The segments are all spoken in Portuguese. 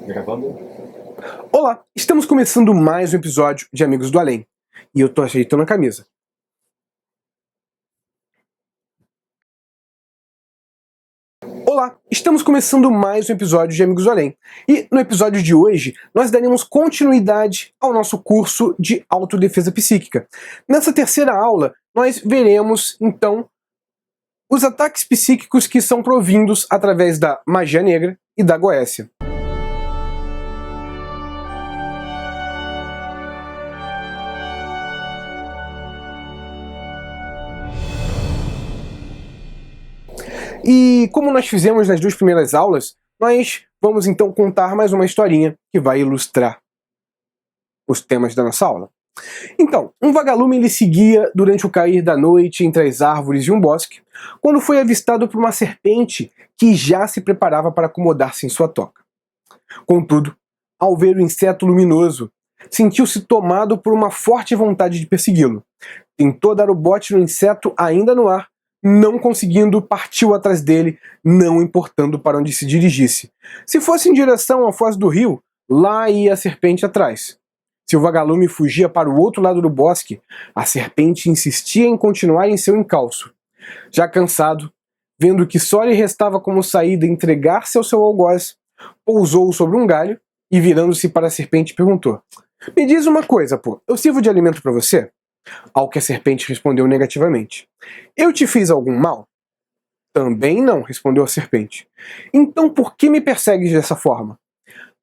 Gravando? Olá, estamos começando mais um episódio de Amigos do Além. E eu tô ajeitando a camisa. Olá, estamos começando mais um episódio de Amigos do Além. E no episódio de hoje, nós daremos continuidade ao nosso curso de autodefesa psíquica. Nessa terceira aula, nós veremos, então, os ataques psíquicos que são provindos através da magia negra e da goécia. E como nós fizemos nas duas primeiras aulas, nós vamos então contar mais uma historinha que vai ilustrar os temas da nossa aula. Então, um vagalume ele seguia durante o cair da noite entre as árvores de um bosque, quando foi avistado por uma serpente que já se preparava para acomodar-se em sua toca. Contudo, ao ver o inseto luminoso, sentiu-se tomado por uma forte vontade de persegui-lo. Tentou dar o bote no inseto ainda no ar, não conseguindo, partiu atrás dele, não importando para onde se dirigisse. Se fosse em direção à foz do rio, lá ia a serpente atrás. Se o vagalume fugia para o outro lado do bosque, a serpente insistia em continuar em seu encalço. Já cansado, vendo que só lhe restava como saída entregar-se ao seu algoz, pousou sobre um galho e, virando-se para a serpente, perguntou: "Me diz uma coisa, pô, eu sirvo de alimento para você?" Ao que a serpente respondeu negativamente. "Eu te fiz algum mal?" "Também não", respondeu a serpente. "Então por que me persegues dessa forma?"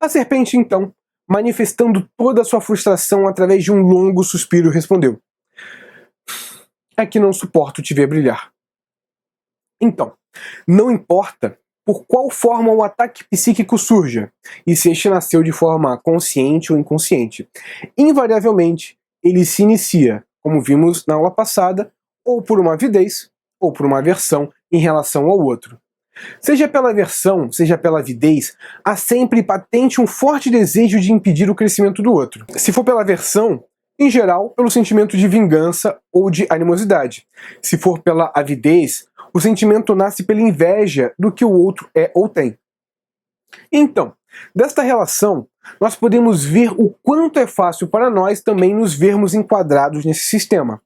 A serpente, então, manifestando toda a sua frustração através de um longo suspiro, respondeu: "É que não suporto te ver brilhar." Então, não importa por qual forma o ataque psíquico surja, e se este nasceu de forma consciente ou inconsciente, invariavelmente ele se inicia, como vimos na aula passada, ou por uma avidez, ou por uma aversão em relação ao outro. Seja pela aversão, seja pela avidez, há sempre patente um forte desejo de impedir o crescimento do outro. Se for pela aversão, em geral, pelo sentimento de vingança ou de animosidade. Se for pela avidez, o sentimento nasce pela inveja do que o outro é ou tem. Então, desta relação, nós podemos ver o quanto é fácil para nós também nos vermos enquadrados nesse sistema.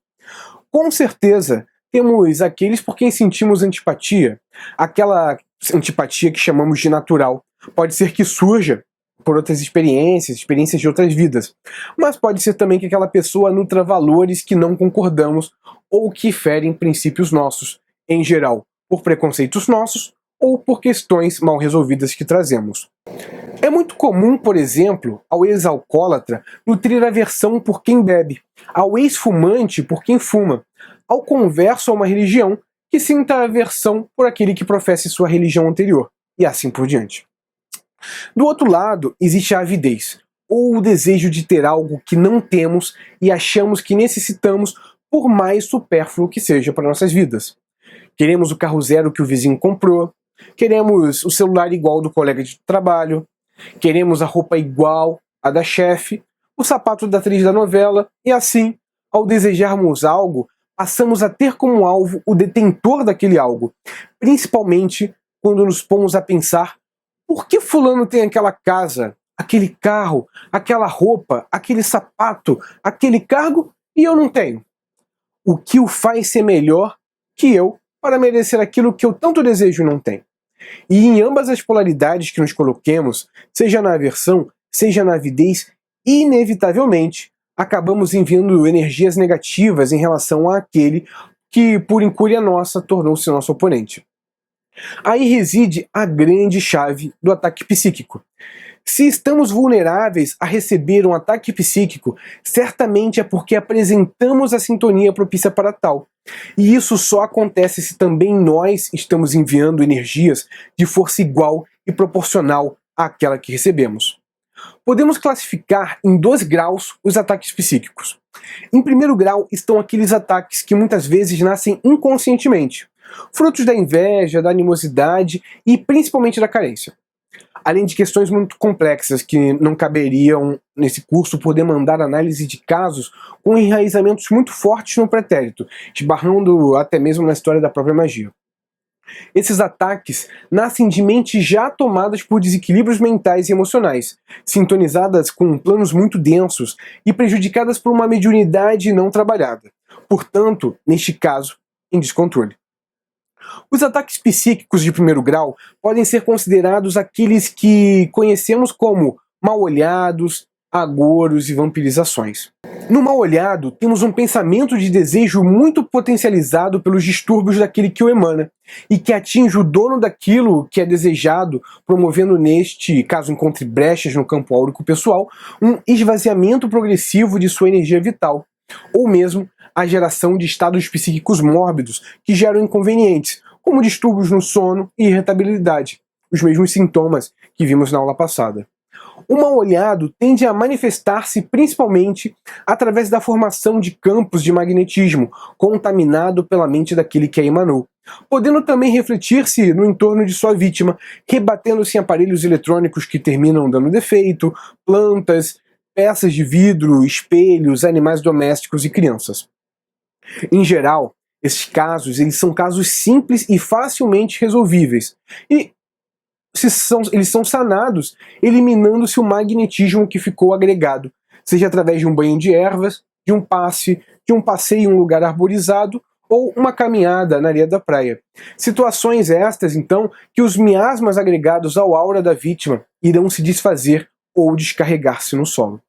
Com certeza, temos aqueles por quem sentimos antipatia, aquela antipatia que chamamos de natural. Pode ser que surja por outras experiências de outras vidas, mas pode ser também que aquela pessoa nutra valores que não concordamos ou que ferem princípios nossos, em geral, por preconceitos nossos ou por questões mal resolvidas que trazemos. É muito comum, por exemplo, ao ex-alcoólatra nutrir aversão por quem bebe, ao ex-fumante por quem fuma, ao converso a uma religião que sinta aversão por aquele que professe sua religião anterior, e assim por diante. Do outro lado, existe a avidez, ou o desejo de ter algo que não temos e achamos que necessitamos, por mais supérfluo que seja para nossas vidas. Queremos o carro zero que o vizinho comprou, queremos o celular igual ao do colega de trabalho, queremos a roupa igual à da chefe, o sapato da atriz da novela, e assim, ao desejarmos algo, passamos a ter como alvo o detentor daquele algo, principalmente quando nos pomos a pensar: por que fulano tem aquela casa, aquele carro, aquela roupa, aquele sapato, aquele cargo e eu não tenho? O que o faz ser melhor que eu para merecer aquilo que eu tanto desejo e não tenho? E em ambas as polaridades que nos coloquemos, seja na aversão, seja na avidez, inevitavelmente acabamos enviando energias negativas em relação àquele que, por incúria nossa, tornou-se nosso oponente. Aí reside a grande chave do ataque psíquico. Se estamos vulneráveis a receber um ataque psíquico, certamente é porque apresentamos a sintonia propícia para tal. E isso só acontece se também nós estamos enviando energias de força igual e proporcional àquela que recebemos. Podemos classificar em 2 graus os ataques psíquicos. Em primeiro grau estão aqueles ataques que muitas vezes nascem inconscientemente, frutos da inveja, da animosidade e principalmente da carência. Além de questões muito complexas que não caberiam nesse curso por demandar análise de casos com enraizamentos muito fortes no pretérito, esbarrando até mesmo na história da própria magia. Esses ataques nascem de mentes já tomadas por desequilíbrios mentais e emocionais, sintonizadas com planos muito densos e prejudicadas por uma mediunidade não trabalhada. Portanto, neste caso, em descontrole. Os ataques psíquicos de primeiro grau podem ser considerados aqueles que conhecemos como mal-olhados, agouros e vampirizações. No mal-olhado, temos um pensamento de desejo muito potencializado pelos distúrbios daquele que o emana, e que atinge o dono daquilo que é desejado, promovendo neste, caso encontre brechas no campo áurico pessoal, um esvaziamento progressivo de sua energia vital, ou mesmo a geração de estados psíquicos mórbidos que geram inconvenientes, como distúrbios no sono e irritabilidade, os mesmos sintomas que vimos na aula passada. O mal-olhado tende a manifestar-se principalmente através da formação de campos de magnetismo contaminado pela mente daquele que a emanou, podendo também refletir-se no entorno de sua vítima, rebatendo-se em aparelhos eletrônicos que terminam dando defeito, plantas, peças de vidro, espelhos, animais domésticos e crianças. Em geral, esses casos eles são casos simples e facilmente resolvíveis, e eles são sanados eliminando-se o magnetismo que ficou agregado, seja através de um banho de ervas, de um passe, de um passeio em um lugar arborizado ou uma caminhada na areia da praia. Situações estas, então, que os miasmas agregados ao aura da vítima irão se desfazer ou descarregar-se no solo.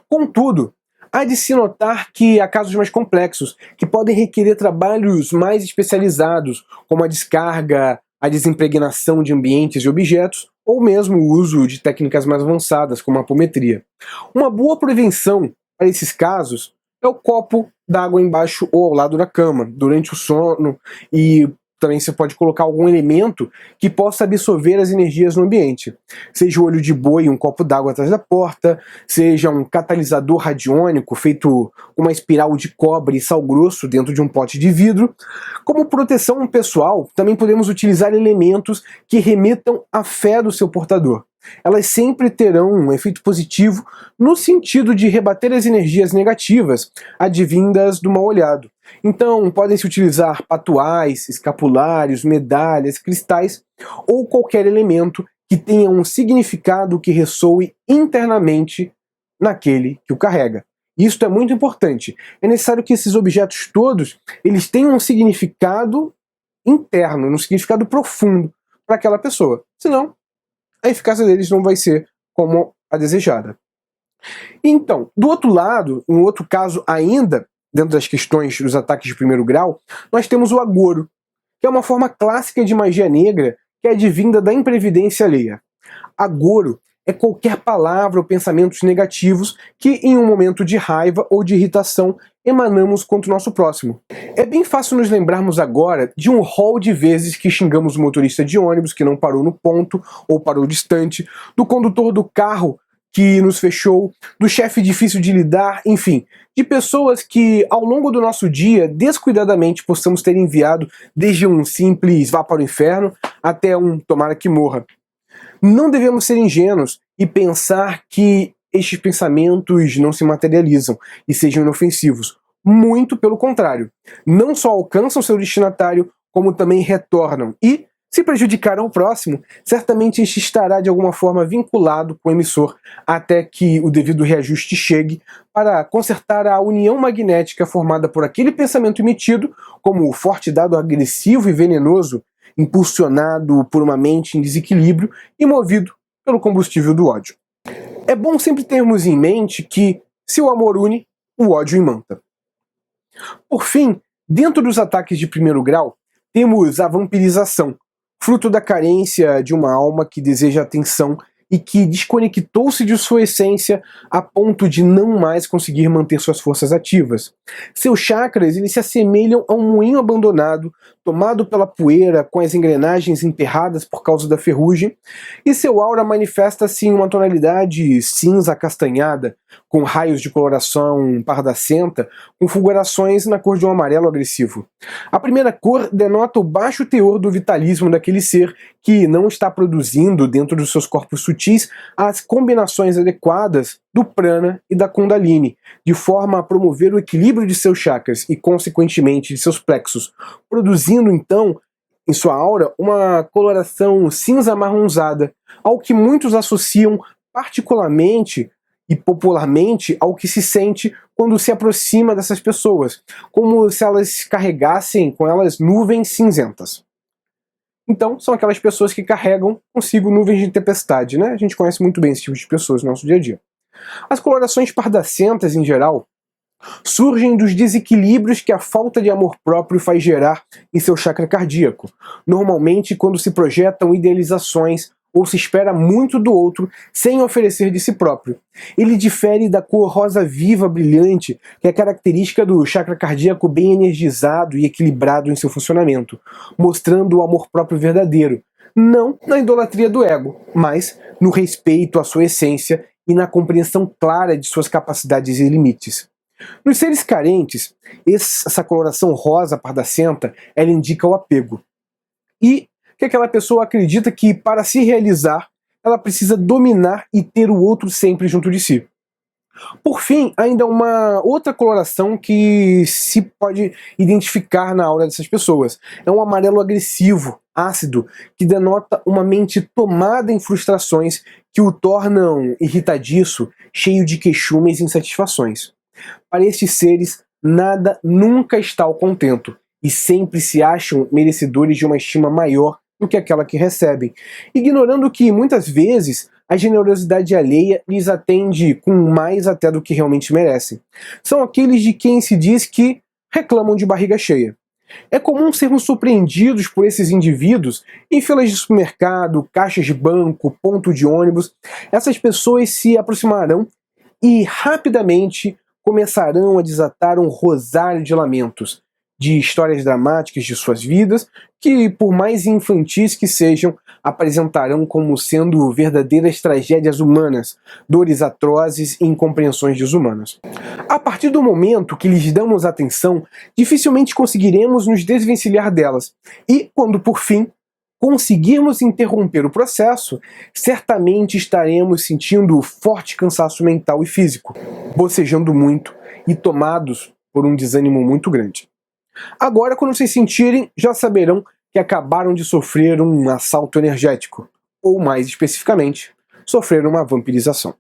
Contudo, há de se notar que há casos mais complexos, que podem requerer trabalhos mais especializados, como a descarga, a desimpregnação de ambientes e objetos, ou mesmo o uso de técnicas mais avançadas, como a apometria. Uma boa prevenção para esses casos é o copo d'água embaixo ou ao lado da cama, durante o sono, e também você pode colocar algum elemento que possa absorver as energias no ambiente. Seja o olho de boi e um copo d'água atrás da porta, seja um catalisador radiônico feito com uma espiral de cobre e sal grosso dentro de um pote de vidro. Como proteção pessoal, também podemos utilizar elementos que remetam à fé do seu portador. Elas sempre terão um efeito positivo no sentido de rebater as energias negativas advindas do mal-olhado. Então, podem-se utilizar patuais, escapulários, medalhas, cristais ou qualquer elemento que tenha um significado que ressoe internamente naquele que o carrega. Isso é muito importante. É necessário que esses objetos todos eles tenham um significado interno, um significado profundo para aquela pessoa. Senão, a eficácia deles não vai ser como a desejada. Então, do outro lado, um outro caso ainda, dentro das questões dos ataques de primeiro grau, nós temos o agouro, que é uma forma clássica de magia negra que é advinda da imprevidência alheia. Agouro é qualquer palavra ou pensamentos negativos que, em um momento de raiva ou de irritação, emanamos contra o nosso próximo. É bem fácil nos lembrarmos agora de um rol de vezes que xingamos o motorista de ônibus que não parou no ponto ou parou distante, do condutor do carro que nos fechou, do chefe difícil de lidar, enfim, de pessoas que ao longo do nosso dia, descuidadamente, possamos ter enviado desde um simples vá para o inferno até um tomara que morra. Não devemos ser ingênuos e pensar que estes pensamentos não se materializam e sejam inofensivos. Muito pelo contrário. Não só alcançam seu destinatário, como também retornam e, se prejudicar ao próximo, certamente este estará de alguma forma vinculado com o emissor até que o devido reajuste chegue para consertar a união magnética formada por aquele pensamento emitido como forte dado agressivo e venenoso, impulsionado por uma mente em desequilíbrio e movido pelo combustível do ódio. É bom sempre termos em mente que, se o amor une, o ódio imanta. Por fim, dentro dos ataques de primeiro grau, temos a vampirização, fruto da carência de uma alma que deseja atenção e que desconectou-se de sua essência a ponto de não mais conseguir manter suas forças ativas. Seus chakras eles se assemelham a um moinho abandonado, tomado pela poeira, com as engrenagens enterradas por causa da ferrugem, e seu aura manifesta-se em uma tonalidade cinza acastanhada, com raios de coloração pardacenta, com fulgurações na cor de um amarelo agressivo. A primeira cor denota o baixo teor do vitalismo daquele ser que não está produzindo dentro dos seus corpos sutis as combinações adequadas do prana e da kundalini, de forma a promover o equilíbrio de seus chakras e, consequentemente, de seus plexos, produzindo, então, em sua aura uma coloração cinza amarronzada, ao que muitos associam particularmente e popularmente ao que se sente quando se aproxima dessas pessoas, como se elas carregassem com elas nuvens cinzentas. Então, são aquelas pessoas que carregam consigo nuvens de tempestade, né? A gente conhece muito bem esse tipo de pessoas no nosso dia a dia. As colorações pardacentas, em geral, surgem dos desequilíbrios que a falta de amor próprio faz gerar em seu chakra cardíaco, normalmente quando se projetam idealizações ou se espera muito do outro sem oferecer de si próprio. Ele difere da cor rosa viva brilhante, que é característica do chakra cardíaco bem energizado e equilibrado em seu funcionamento, mostrando o amor próprio verdadeiro, não na idolatria do ego, mas no respeito à sua essência e na compreensão clara de suas capacidades e limites. Nos seres carentes, essa coloração rosa pardacenta, ela indica o apego. E que aquela pessoa acredita que, para se realizar, ela precisa dominar e ter o outro sempre junto de si. Por fim, ainda uma outra coloração que se pode identificar na aura dessas pessoas. É um amarelo agressivo, ácido, que denota uma mente tomada em frustrações que o tornam irritadiço, cheio de queixumes e insatisfações. Para estes seres, nada nunca está ao contento, e sempre se acham merecedores de uma estima maior do que aquela que recebem, ignorando que, muitas vezes, a generosidade alheia lhes atende com mais até do que realmente merecem. São aqueles de quem se diz que reclamam de barriga cheia. É comum sermos surpreendidos por esses indivíduos em filas de supermercado, caixas de banco, ponto de ônibus. Essas pessoas se aproximarão e rapidamente começarão a desatar um rosário de lamentos, de histórias dramáticas de suas vidas, que, por mais infantis que sejam, apresentarão como sendo verdadeiras tragédias humanas, dores atrozes e incompreensões desumanas. A partir do momento que lhes damos atenção, dificilmente conseguiremos nos desvencilhar delas, e, quando por fim conseguirmos interromper o processo, certamente estaremos sentindo forte cansaço mental e físico, bocejando muito e tomados por um desânimo muito grande. Agora, quando vocês sentirem, já saberão que acabaram de sofrer um assalto energético, ou mais especificamente, sofreram uma vampirização.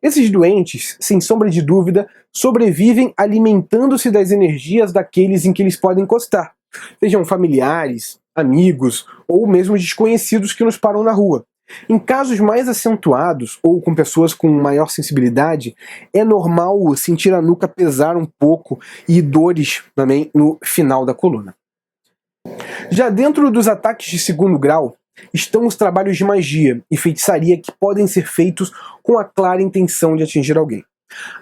Esses doentes, sem sombra de dúvida, sobrevivem alimentando-se das energias daqueles em que eles podem encostar, sejam familiares, amigos ou mesmo desconhecidos que nos param na rua. Em casos mais acentuados ou com pessoas com maior sensibilidade, é normal sentir a nuca pesar um pouco e dores também no final da coluna. Já dentro dos ataques de segundo grau, estão os trabalhos de magia e feitiçaria que podem ser feitos com a clara intenção de atingir alguém.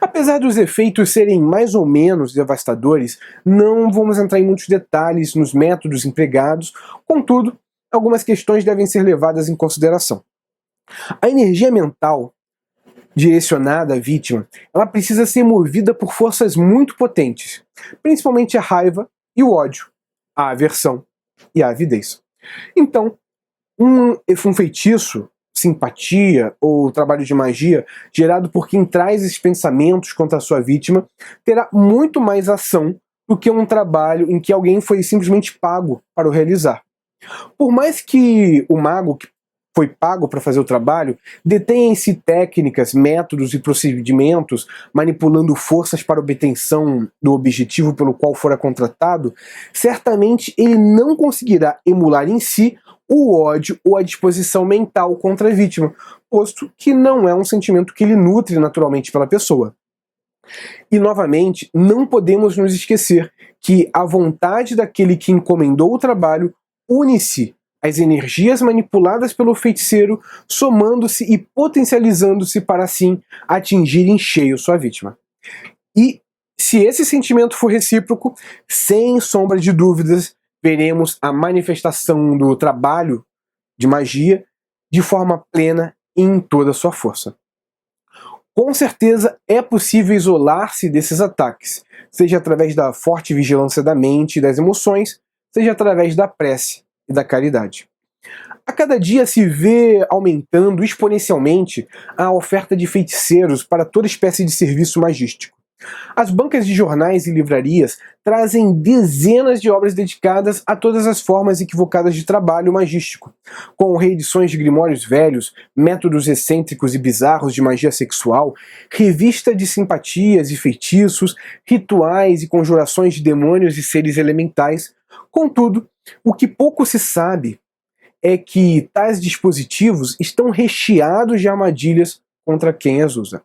Apesar dos efeitos serem mais ou menos devastadores, não vamos entrar em muitos detalhes nos métodos empregados, contudo, algumas questões devem ser levadas em consideração. A energia mental direcionada à vítima, ela precisa ser movida por forças muito potentes, principalmente a raiva e o ódio, a aversão e a avidez. Então, um feitiço, simpatia ou trabalho de magia gerado por quem traz esses pensamentos contra a sua vítima terá muito mais ação do que um trabalho em que alguém foi simplesmente pago para o realizar. Por mais que o mago que foi pago para fazer o trabalho detenha em si técnicas, métodos e procedimentos, manipulando forças para obtenção do objetivo pelo qual fora contratado, certamente ele não conseguirá emular em si o ódio ou a disposição mental contra a vítima, posto que não é um sentimento que ele nutre naturalmente pela pessoa. E, novamente, não podemos nos esquecer que a vontade daquele que encomendou o trabalho une-se às energias manipuladas pelo feiticeiro, somando-se e potencializando-se para assim atingir em cheio sua vítima. E, se esse sentimento for recíproco, sem sombra de dúvidas, veremos a manifestação do trabalho de magia de forma plena e em toda a sua força. Com certeza é possível isolar-se desses ataques, seja através da forte vigilância da mente e das emoções, seja através da prece e da caridade. A cada dia se vê aumentando exponencialmente a oferta de feiticeiros para toda espécie de serviço magístico. As bancas de jornais e livrarias trazem dezenas de obras dedicadas a todas as formas equivocadas de trabalho magístico, com reedições de grimórios velhos, métodos excêntricos e bizarros de magia sexual, revista de simpatias e feitiços, rituais e conjurações de demônios e seres elementais. Contudo, o que pouco se sabe é que tais dispositivos estão recheados de armadilhas contra quem as usa.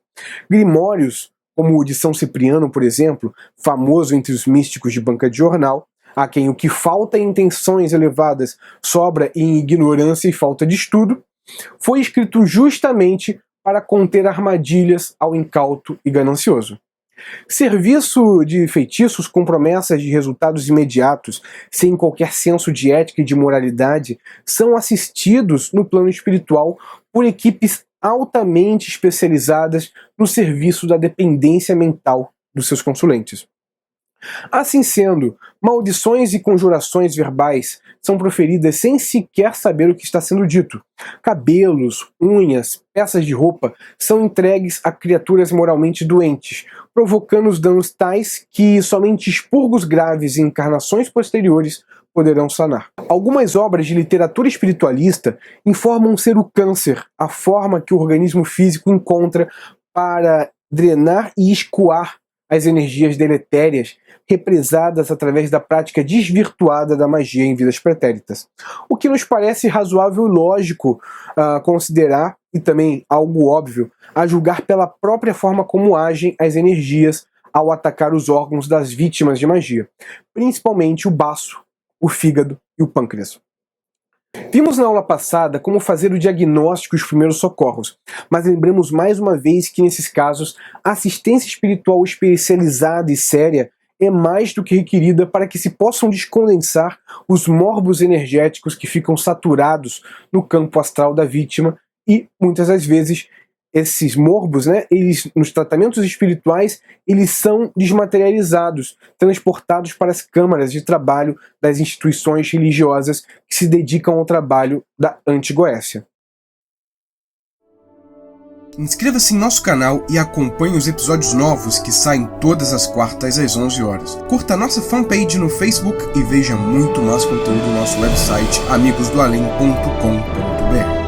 Grimórios, como o de São Cipriano, por exemplo, famoso entre os místicos de banca de jornal, a quem o que falta em intenções elevadas sobra em ignorância e falta de estudo, foi escrito justamente para conter armadilhas ao incauto e ganancioso. Serviço de feitiços com promessas de resultados imediatos, sem qualquer senso de ética e de moralidade, são assistidos no plano espiritual por equipes altamente especializadas no serviço da dependência mental dos seus consulentes. Assim sendo, maldições e conjurações verbais são proferidas sem sequer saber o que está sendo dito. Cabelos, unhas, peças de roupa são entregues a criaturas moralmente doentes, provocando os danos tais que somente expurgos graves e encarnações posteriores poderão sanar. Algumas obras de literatura espiritualista informam ser o câncer a forma que o organismo físico encontra para drenar e escoar as energias deletérias represadas através da prática desvirtuada da magia em vidas pretéritas. O que nos parece razoável e lógico considerar, e também algo óbvio, a julgar pela própria forma como agem as energias ao atacar os órgãos das vítimas de magia, principalmente o baço, o fígado e o pâncreas. Vimos na aula passada como fazer o diagnóstico e os primeiros socorros, mas lembremos mais uma vez que nesses casos a assistência espiritual especializada e séria é mais do que requerida para que se possam descondensar os morbos energéticos que ficam saturados no campo astral da vítima e, muitas das vezes, esses morbos, eles, nos tratamentos espirituais, eles são desmaterializados, transportados para as câmaras de trabalho das instituições religiosas que se dedicam ao trabalho da Antigoécia. Inscreva-se em nosso canal e acompanhe os episódios novos que saem todas as quartas às 11 horas. Curta a nossa fanpage no Facebook e veja muito mais conteúdo no nosso website amigosdoalém.com.br.